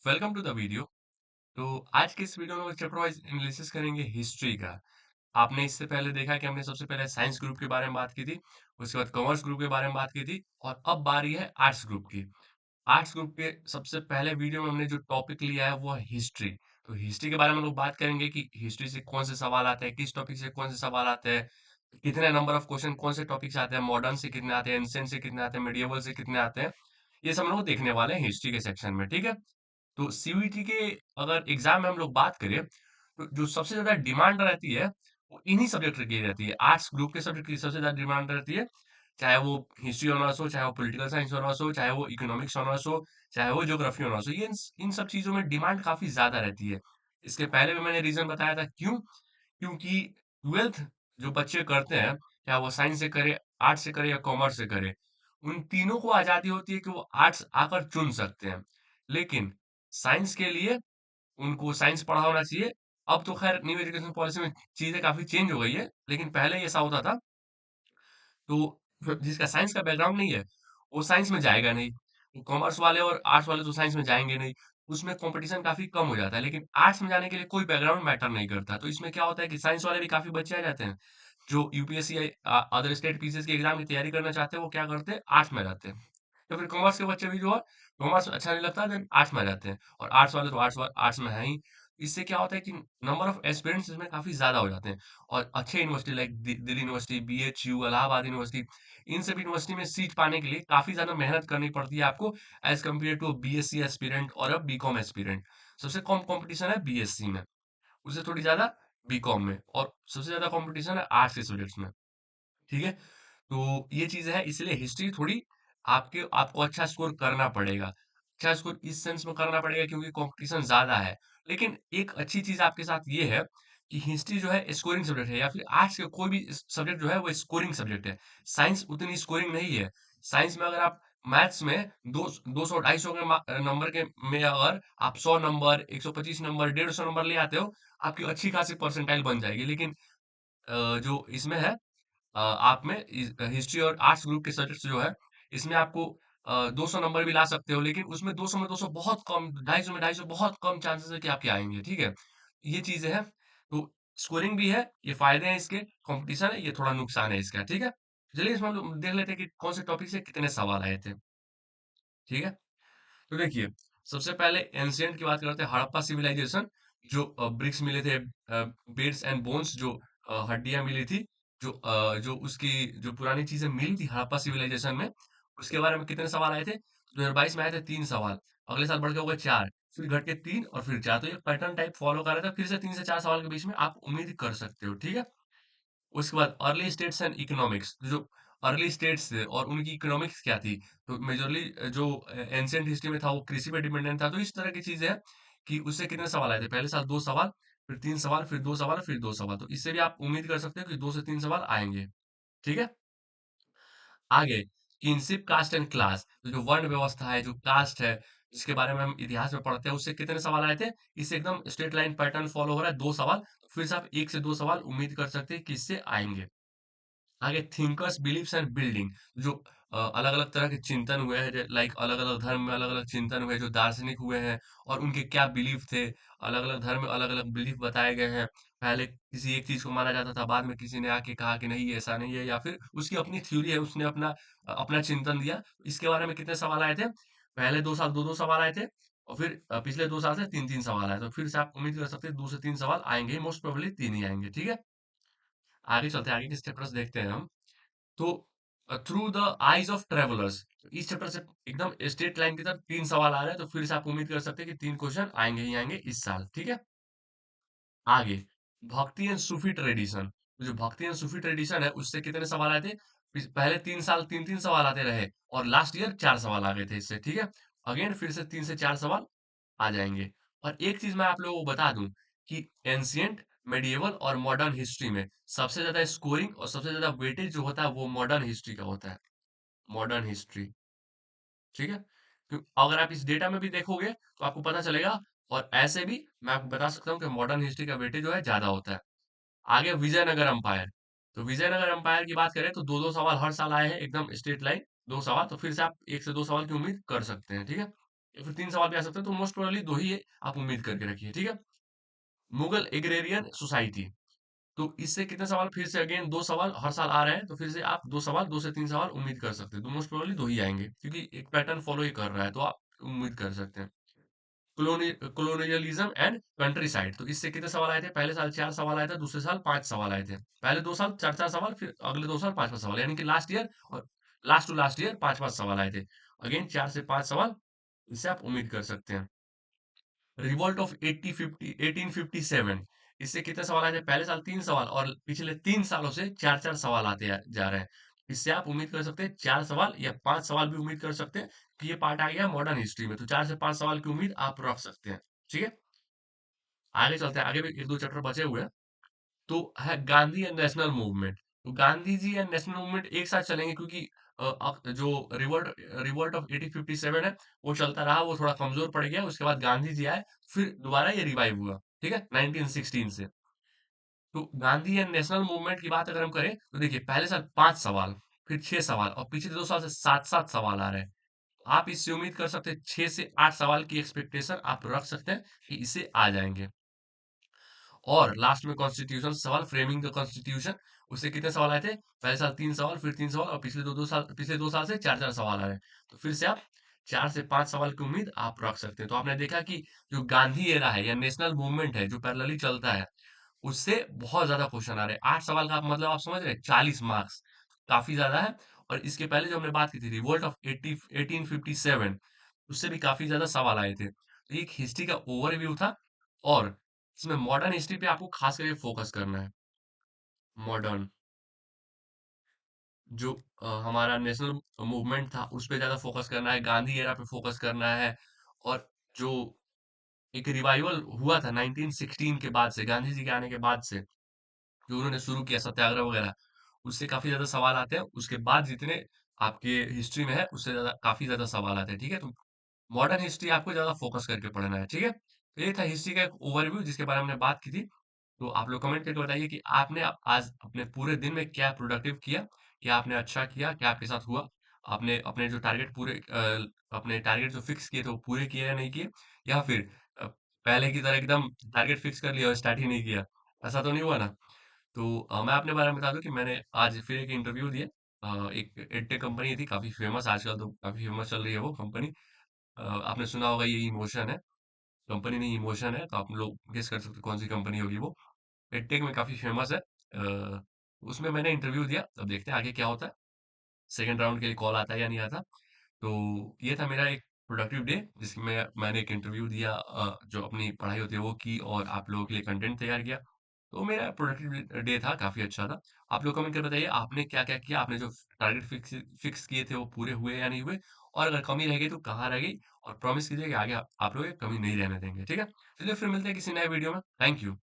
Welcome to the video. तो आज के इस वीडियो में चैप्टर वाइज एनालिसिस करेंगे हिस्ट्री का। आपने इससे पहले देखा कि हमने सबसे पहले साइंस ग्रुप के बारे में बात की थी, उसके बाद कॉमर्स ग्रुप के बारे में बात की थी और अब बारी है आर्ट्स ग्रुप की। आर्ट्स ग्रुप के सबसे पहले वीडियो में हमने जो टॉपिक लिया है वो है हिस्ट्री। तो हिस्ट्री के बारे में लोग बात करेंगे कि हिस्ट्री से कौन से सवाल आते हैं, किस टॉपिक से कौन से सवाल आते हैं, कितने नंबर ऑफ क्वेश्चन कौन से टॉपिक से आते हैं, मॉडर्न से कितने आते हैं, एंशिएंट से कितने आते हैं, मेडिएवल से कितने आते हैं। ये सब हम लोग देखने वाले हैं हिस्ट्री के सेक्शन में, ठीक है। तो सीयूईटी के अगर एग्जाम में हम लोग बात करें तो जो सबसे ज्यादा डिमांड रहती है वो इन्हीं सब्जेक्ट की रहती है। आर्ट्स ग्रुप के सब्जेक्ट की सबसे ज्यादा डिमांड रहती है, चाहे वो हिस्ट्री ऑनर्स हो, चाहे वो पॉलिटिकल साइंस ऑनर्स हो, चाहे वो इकोनॉमिक्स ऑनर्स हो, चाहे वो ज्योग्राफी ऑनर्स हो। ये इन सब चीजों में डिमांड काफी ज्यादा रहती है। इसके पहले भी मैंने रीजन बताया था क्यों। क्योंकि ट्वेल्थ जो बच्चे करते हैं, चाहे वो साइंस से करे, आर्ट्स से करे या कॉमर्स से करे, उन तीनों को आजादी होती है कि वो आर्ट्स आकर चुन सकते हैं। लेकिन साइंस के लिए उनको साइंस पढ़ा होना चाहिए। अब तो खैर न्यू एजुकेशन पॉलिसी में चीजें काफी चेंज हो गई है, लेकिन पहले ऐसा होता था। तो जिसका साइंस का बैकग्राउंड नहीं है, वो साइंस में जाएगा नहीं। कॉमर्स वाले और आर्ट्स वाले तो साइंस में जाएंगे नहीं। उसमें कंपटीशन काफी कम हो जाता है। लेकिन आर्ट्स में जाने के लिए कोई बैकग्राउंड मैटर नहीं करता। तो इसमें क्या होता है कि साइंस वाले भी काफी बच्चे आ जाते हैं जो यूपीएससी या अदर स्टेट पीसीएस की एग्जाम की तैयारी करना चाहते हैं। वो क्या करते हैं, आर्ट्स में रहते हैं। या फिर कॉमर्स के बच्चे भी जो है, कॉमर्स अच्छा नहीं लगता देन आर्ट्स में रहते हैं। और आर्ट्स वाले तो आर्ट्स में है ही। इससे क्या होता है कि नंबर ऑफ एस्पिरेंट्स इसमें काफी ज्यादा हो जाते हैं। और अच्छे university like Delhi university, BHU, Allahabad university, इन सभी यूनिवर्सिटी में सीट पाने के लिए काफी ज्यादा मेहनत करनी पड़ती है आपको, as compare to BSc aspirant और अब बीकॉम एस्पिरेंट। सबसे कम कंपटीशन है बीएससी में, उससे थोड़ी ज्यादा बीकॉम में, और सबसे ज्यादा कंपटीशन है आर्ट्स के सब्जेक्ट्स में, ठीक है। तो ये चीज है, इसलिए हिस्ट्री थोड़ी आपको अच्छा स्कोर करना पड़ेगा। अच्छा स्कोर इस सेंस में करना पड़ेगा क्योंकि कंपटीशन ज्यादा है। लेकिन एक अच्छी चीज आपके साथ ये है कि हिस्ट्री जो है स्कोरिंग सब्जेक्ट है, या फिर आर्ट्स के कोई भी सब्जेक्ट जो है वो स्कोरिंग सब्जेक्ट है। साइंस उतनी स्कोरिंग नहीं है। साइंस में अगर आप मैथ्स में 200 250 के नंबर के में अगर आप 100 नंबर, 125 नंबर, 150 नंबर ले आते हो, आपकी अच्छी खासी परसेंटाइल बन जाएगी। लेकिन जो इसमें है, आप में हिस्ट्री और आर्ट्स ग्रुप के सब्जेक्ट्स जो है, इसमें आपको 200 नंबर भी ला सकते हो। लेकिन उसमें 200 में 200 बहुत कम, 250 में 250 बहुत कम चांसेस है कि आपके आएंगे, ठीक है। ये चीजें हैं। तो स्कोरिंग भी है, ये फायदे हैं इसके, कंपटीशन है, ये थोड़ा नुकसान है इसका, ठीक है। चलिए इसमें हम लोग देख लेते हैं कि कौन से टॉपिक से कितने सवाल आए थे, ठीक है। तो देखिए, सबसे पहले एंशिएंट की बात करते हैं, हड़प्पा सिविलाइजेशन। जो ब्रिक्स मिले थे, बेड्स एंड बोन्स, जो हड्डियां मिली थी, जो उसकी जो पुरानी चीजें मिली थी हड़प्पा सिविलाइजेशन में, उसके बारे में कितने सवाल आए थे। 2022 में आए थे 3 सवाल, अगले साल बढ़ के हो गए 4, फिर घट के 3 और फिर 4। तो ये पैटर्न टाइप फॉलो कर रहे थे, फिर से 3 से 4 सवाल के बीच में आप उम्मीद कर सकते हो, ठीक है। उसके बाद अर्ली स्टेट्स एंड इकोनॉमिक्स, जो अर्ली स्टेट्स थे और उनकी इकोनॉमिक्स क्या थी। तो मेजरली जो एंशिएंट हिस्ट्री में था वो कृषि पे डिपेंडेंट था। तो इस तरह की चीजें हैं कि उससे कितने सवाल आए थे, पहले साल 2 सवाल, फिर 3 सवाल, फिर 2 सवाल, फिर 2 सवाल। तो इससे भी आप उम्मीद कर सकते हो कि 2 से 3 सवाल आएंगे, ठीक है। आगे, किनशिप, कास्ट एंड क्लास, तो जो वर्ण व्यवस्था है, जो कास्ट है, जिसके बारे में हम इतिहास में पढ़ते हैं, उससे कितने सवाल आए थे। इससे एकदम स्ट्रेट लाइन पैटर्न फॉलो हो रहा है, 2 सवाल। तो फिर से आप 1 से 2 सवाल उम्मीद कर सकते हैं कि इससे आएंगे। आगे, थिंकर्स बिलीफ्स एंड बिल्डिंग, जो अलग अलग तरह के चिंतन हुए हैं, लाइक अलग अलग धर्म में अलग अलग चिंतन हुए, जो दार्शनिक हुए हैं, और उनके क्या बिलीफ थे। अलग अलग धर्म में अलग अलग बिलीफ बताए गए हैं। पहले किसी एक चीज को माना जाता था, बाद में किसी ने आके कहा कि नहीं ऐसा नहीं है, या फिर उसकी अपनी थ्योरी है, उसने अपना अपना चिंतन दिया। इसके बारे में कितने सवाल आए थे, पहले 2 साल 2 2 सवाल आए थे, और फिर पिछले 2 साल से 3 3 सवाल आए। तो फिर से आप उम्मीद कर सकते हैं 2 से 3 सवाल आएंगे, मोस्ट प्रोबेबली 3 ही आएंगे, ठीक है। आगे चलते हैं, आगे के चैप्टर्स देखते हैं हम। तो through the eyes of travellers, इस चैप्टर से एकदम स्ट्रेट लाइन की तरफ 3 सवाल आ रहे हैं। तो फिर से आप उम्मीद कर सकते हैं कि 3 क्वेश्चन आएंगे ही आएंगे इस साल, ठीक है। आगे, भक्ति एंड सूफी ट्रेडिशन, जो भक्ति एंड सूफी ट्रेडिशन है, उससे कितने सवाल आए थे। पहले 3 साल 3 3 सवाल आते रहे, और लास्ट ईयर 4 सवाल आ गए थे इससे, ठीक है। अगेन फिर से 3 से 4 सवाल आ जाएंगे। और एक चीज मैं आप लोगों को बता दूं कि एंशियंट, मेडिएवल और मॉडर्न हिस्ट्री में सबसे ज्यादा स्कोरिंग और सबसे ज्यादा वेटेज जो होता है वो मॉडर्न हिस्ट्री का होता है। मॉडर्न हिस्ट्री, ठीक है। अगर आप इस डेटा में भी देखोगे तो आपको पता चलेगा। और ऐसे भी मैं आपको बता सकता हूँ कि मॉडर्न हिस्ट्री का वेटेज जो है ज्यादा होता है। आगे, विजयनगर अंपायर। तो विजयनगर अंपायर की बात करें तो 2 2 सवाल हर साल आए हैं, एकदम स्ट्रेट लाइन 2 सवाल। तो फिर से आप 1 से 2 सवाल की उम्मीद कर सकते हैं, ठीक है। या फिर 3 सवाल भी आ सकते हैं, तो मोस्ट प्रोबेबली 2 ही आप उम्मीद करके रखिए, ठीक है? मुगल एग्रेरियन सोसाइटी, तो इससे कितने सवाल फिर से अगेन 2 सवाल हर साल आ रहे हैं, तो फिर से आप 2 सवाल 2 से 3 सवाल उम्मीद कर सकते हैं। तो मोस्ट प्रोबेबली 2 ही आएँगे क्योंकि एक पैटर्न फॉलो ही कर रहा है, तो आप उम्मीद कर सकते हैं। कोलोनियलिज्म एंड कंट्री साइड, तो इससे कितने सवाल आए थे? पहले साल 4 सवाल आए थे, दूसरे साल 5 सवाल आए थे। पहले 2 साल 4-4 सवाल, फिर अगले 2 साल 5-5 सवाल, यानी कि लास्ट ईयर और लास्ट टू लास्ट ईयर 5-5 सवाल आए थे। अगेन 4 से 5 सवाल इससे आप उम्मीद कर सकते हैं। रिवॉल्ट ऑफ 1857, इससे कितने सवाल आए थे? पहले साल 3 सवाल और पिछले 3 सालों से 4-4 सवाल आते जा रहे हैं। इससे आप उम्मीद कर सकते हैं 4 सवाल या 5 सवाल भी उम्मीद कर सकते हैं कि ये पार्ट आ गया मॉडर्न हिस्ट्री में, तो 4 से 5 सवाल की उम्मीद आप रख सकते हैं। ठीक है? आगे चलते हैं, आगे भी 1-2 चैप्टर बचे हुए हैं। तो है गांधी एंड नेशनल मूवमेंट। तो Gandhi ji and national movement एक साथ चलेंगे क्योंकि जो रिवोल्ट रिवोल्ट ऑफ 1857 है, वो चलता रहा, वो थोड़ा कमजोर पड़ गया, उसके बाद गांधी जी आए, फिर दोबारा ये रिवाइव हुआ, ठीक है, 1916 से। तो गांधी एंड नेशनल मूवमेंट की बात अगर हम करें, तो देखिए पहले साल 5 सवाल, फिर 6 सवाल और पिछले 2 साल से 7-7 सवाल आ रहे हैं। आप इससे उम्मीद कर सकते हैं 6 से 8 सवाल की एक्सपेक्टेशन आप रख सकते हैं कि इसे आ जाएंगे। और लास्ट में कॉन्स्टिट्यूशन सवाल, फ्रेमिंग द कॉन्स्टिट्यूशन, उससे कितने सवाल आए थे? पहले साल 3 सवाल, फिर 3 सवाल और पिछले 2 साल से 4-4 सवाल आ रहे हैं। तो फिर से आप 4 से 5 सवाल की उम्मीद आप रख सकते हैं। तो आपने देखा कि जो गांधी एरा है या नेशनल मूवमेंट है, जो पैरेलली चलता है, उससे बहुत ज़्यादा क्वेश्चन आ रहे हैं। 8 सवाल का मतलब आप समझ रहे हैं, 40 मार्क्स, काफ़ी ज़्यादा है। और इसके पहले जो हमने बात की थी रिवोल्ट ऑफ 1857, उससे भी काफ़ी ज़्यादा सवाल आए थे। तो ये एक हिस्ट्री का ओवरव्यू था और इसमें मॉडर्न हिस्ट्री पे आपको खास करके फोकस करना है। मॉडर्न जो हमारा नेशनल मूवमेंट था, उस पे ज़्यादा फोकस करना है, गांधी एरा पे फोकस करना है और जो एक रिवाइवल हुआ था 1916 के बाद से, गांधी जी के आने के बाद से, जो उन्होंने शुरू किया सत्याग्रह वगैरह, उससे काफ़ी ज़्यादा सवाल आते हैं। उसके बाद जितने आपके हिस्ट्री में है, उससे ज़्यादा काफ़ी ज़्यादा सवाल आते हैं, ठीक है? तो मॉडर्न हिस्ट्री आपको ज़्यादा फोकस करके पढ़ना है, ठीक है? तो ये था हिस्ट्री का एक ओवरव्यू जिसके बारे में हमने बात की थी। तो आप लोग कमेंट करके बताइए कि आपने आज अपने पूरे दिन में क्या प्रोडक्टिव किया, क्या आपने अच्छा किया, क्या आपके साथ हुआ? आपने अपने जो टारगेट अपने टारगेट जो फिक्स किए थे वो पूरे किए या नहीं किए? या फिर पहले की तरह एकदम टारगेट फिक्स कर लिया और स्टार्ट ही नहीं किया, ऐसा तो नहीं हुआ ना? तो मैं अपने बारे में बता दूं कि मैंने आज फिर एक इंटरव्यू दिया। एक एडटेक कंपनी थी, काफी फेमस, आजकल तो काफी फेमस चल रही है वो कंपनी। आपने सुना होगा ये इमोशन है, कंपनी नहीं इमोशन है, तो आप लोग गेस कर सकते हो कौन सी कंपनी होगी वो। एडटेक में काफी फेमस है। उसमें मैंने इंटरव्यू दिया, अब देखते हैं आगे क्या होता है, सेकंड राउंड के लिए कॉल आता है या नहीं आता। तो ये था मेरा एक प्रोडक्टिव डे जिसमें मैंने एक इंटरव्यू दिया, जो अपनी पढ़ाई होती है वो की और आप लोगों के लिए कंटेंट तैयार किया। तो मेरा प्रोडक्टिव डे था, काफी अच्छा था। आप लोग कमेंट कर बताइए आपने क्या क्या किया, आपने जो टारगेट फिक्स फिक्स किए थे वो पूरे हुए या नहीं हुए, और अगर कमी रह गई तो कहाँ रह गई, और प्रॉमिस कीजिए कि आगे आप लोग ये कमी नहीं रहने देंगे, ठीक है? चलिए फिर मिलते हैं किसी नए वीडियो में। Thank you.